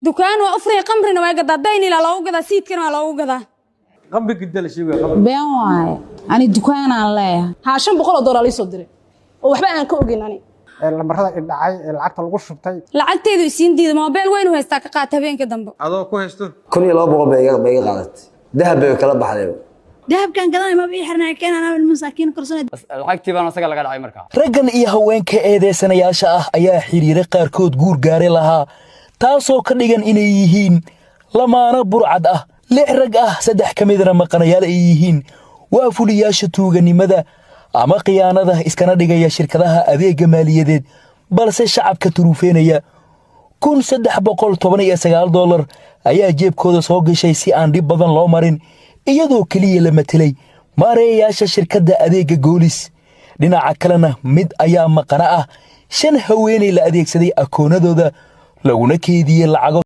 دكان وأفري قمرنا ويقضى ديني لا لو قضى سيد كنا لو قضى قمبي قدل شيء بين واي أنا الدكان عليها هاشم بقول دولار لي صدري وحبا أنا كوجين أنا لما رحت العقد lagu shubtay lacagteedu isiin diiday mobil weyn u haystaa ka qaata habeenka dambe adoo ku haysto 1200 bay qaadatay dahab bay kala baxday dahabkan gadan ma bii xirnaa keenana bil masaakiin korsanay lacagtii baan asaga laga dhacay markaa raggan iyo haweenka eedeysanayaasha ah ayaa xiriiray qaarkood guur gaare lahaa taasoo ka dhigan inay yihiin lamaana burcad ah 6 rag ah 3 kamidna maqanayaal ay yihiin waa fuliyaasha tuuganimada ama khiyaanada iskana dhigaya shirkadaha adeega maaliyadeed balse shacabka turuufeenaya $1319 ayaa jeebkooda soo gashay si aan dhib badan loo marin iyadoo kaliya la matelay maareeyaasha shirkadda adeega goolis dhinaca kalena mid ayaa maqana ah 5 haweeney la adeegsaday akoonadooda laguna keediyay lacago